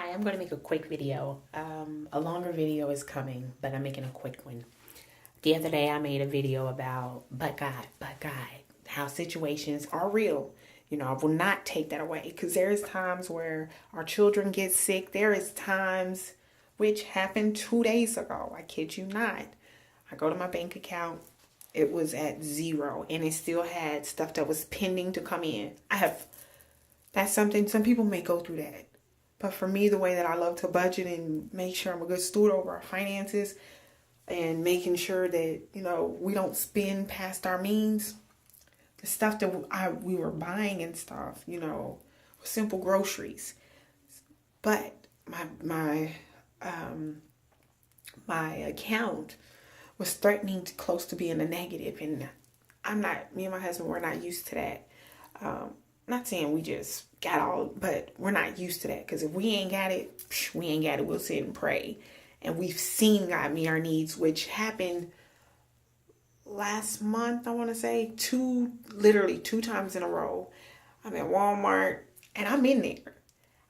Hi, I'm going to make a quick video. A longer video is coming, but I'm making a quick one. The other day, I made a video about, but God, how situations are real. I will not take that away because there is times where our children get sick. There is times, which happened 2 days ago. I kid you not. I go to my bank account. It was at zero, and it still had stuff that was pending to come in. That's something, some people may go through that. But for me, the way that I love to budget and make sure I'm a good steward over our finances and making sure that, we don't spend past our means, the stuff that we were buying and stuff, simple groceries. But my account was threatening to close to being a negative, and me and my husband, we're not used to that. Not saying we just got all, but we're not used to that, because if we ain't got it, we ain't got it. We'll sit and pray. And we've seen God meet our needs, which happened last month, I want to say, literally two times in a row. I'm at Walmart and I'm in there.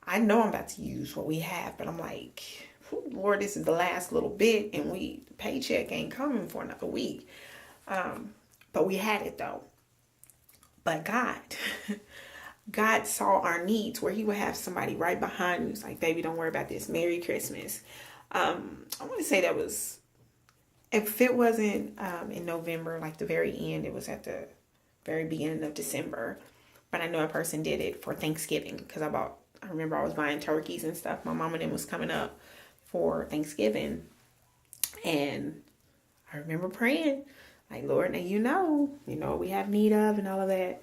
I know I'm about to use what we have, but I'm like, Lord, this is the last little bit, and the paycheck ain't coming for another week. But we had it though. But God saw our needs, where he would have somebody right behind you. It's like, baby, don't worry about this. Merry Christmas. I want to say that was, if it wasn't in November, like the very end, it was at the very beginning of December. But I know a person did it for Thanksgiving, because I remember I was buying turkeys and stuff. My mom and them was coming up for Thanksgiving. And I remember praying, like, Lord, now we have need of and all of that.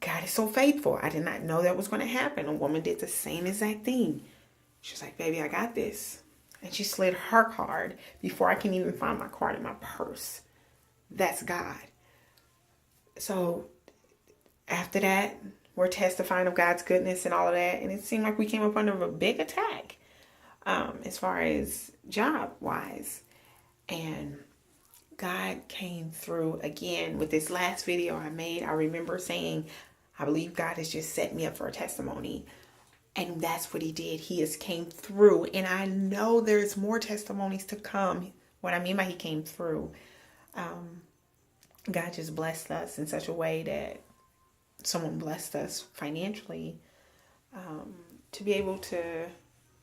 God is so faithful. I did not know that was going to happen. A woman did the same exact thing. She was like, baby, I got this. And she slid her card before I can even find my card in my purse. That's God. So after that, we're testifying of God's goodness and all of that. And it seemed like we came up under a big attack as far as job-wise. And God came through again with this last video I made. I remember saying, I believe God has just set me up for a testimony. And that's what he did. He has came through. And I know there's more testimonies to come. What I mean by he came through, God just blessed us in such a way that someone blessed us financially to be able to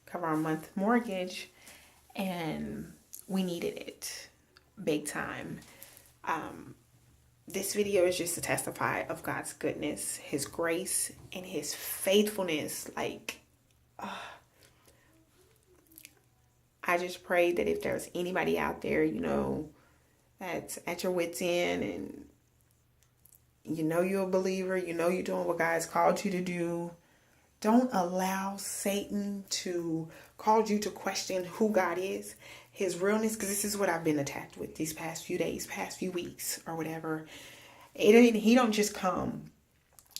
cover our month mortgage. And we needed it big time. This video is just to testify of God's goodness, his grace, and his faithfulness. I just pray that if there's anybody out there, that's at your wit's end, and you're a believer, you're doing what God's called you to do, don't allow Satan to cause you to question who God is, his realness, because this is what I've been attacked with these past few days, past few weeks, or whatever. He don't just come,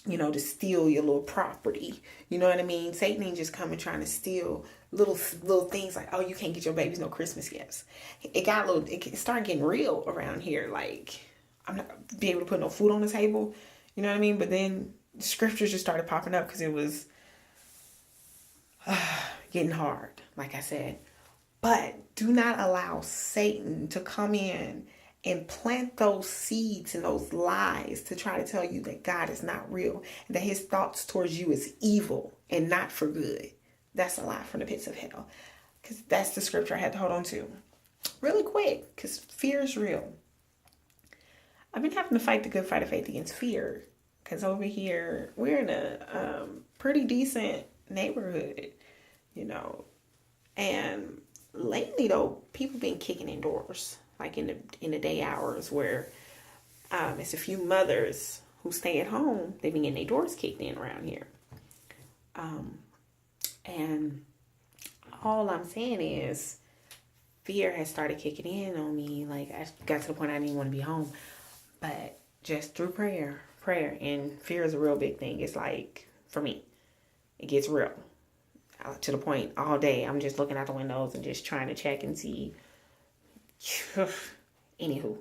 to steal your little property. You know what I mean? Satan ain't just coming trying to steal little things like, oh, you can't get your babies no Christmas gifts. It started getting real around here. Like, I'm not be able to put no food on the table. You know what I mean? But then scriptures just started popping up because it was getting hard, like I said. But do not allow Satan to come in and plant those seeds and those lies to try to tell you that God is not real, and that his thoughts towards you is evil and not for good. That's a lie from the pits of hell. Because that's the scripture I had to hold on to really quick, because fear is real. I've been having to fight the good fight of faith against fear, because over here we're in a pretty decent neighborhood, and lately though, people been kicking indoors, like in the day hours, where it's a few mothers who stay at home. They've been getting their doors kicked in around here, and all I'm saying is fear has started kicking in on me. Like, I got to the point I didn't even want to be home, but just through prayer, and fear is a real big thing. It's like, for me, it gets real. To the point all day I'm just looking out the windows and just trying to check and see. Anywho,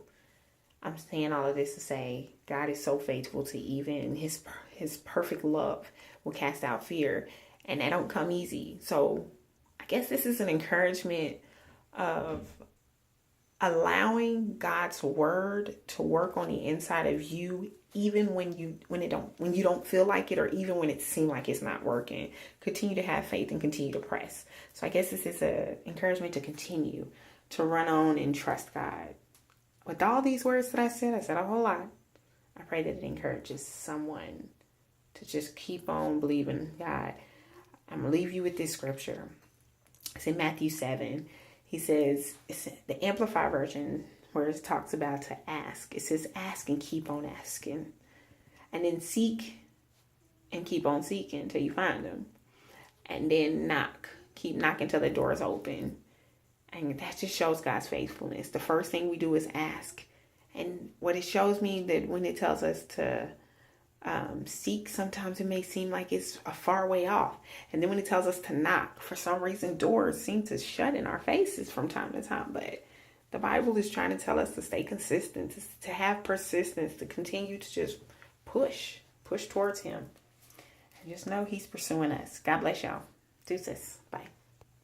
I'm saying all of this to say God is so faithful to even his perfect love will cast out fear. and that don't come easy. So I guess this is an encouragement of allowing God's word to work on the inside of you, even when you don't feel like it, or even when it seems like it's not working. Continue to have faith and continue to press. So I guess this is an encouragement to continue to run on and trust God. With all these words that I said a whole lot. I pray that it encourages someone to just keep on believing God. I'm going to leave you with this scripture. It's in Matthew 7. He says, it's the Amplified version where it talks about to ask. It says, ask and keep on asking. And then seek and keep on seeking until you find them. And then knock. Keep knocking till the door is open. And that just shows God's faithfulness. The first thing we do is ask. And what it shows me, that when it tells us to seek, sometimes it may seem like it's a far way off. And then when it tells us to knock, for some reason doors seem to shut in our faces from time to time. But the Bible is trying to tell us to stay consistent, to have persistence, to continue to just push towards him. And just know he's pursuing us. God bless y'all. Deuces. Bye.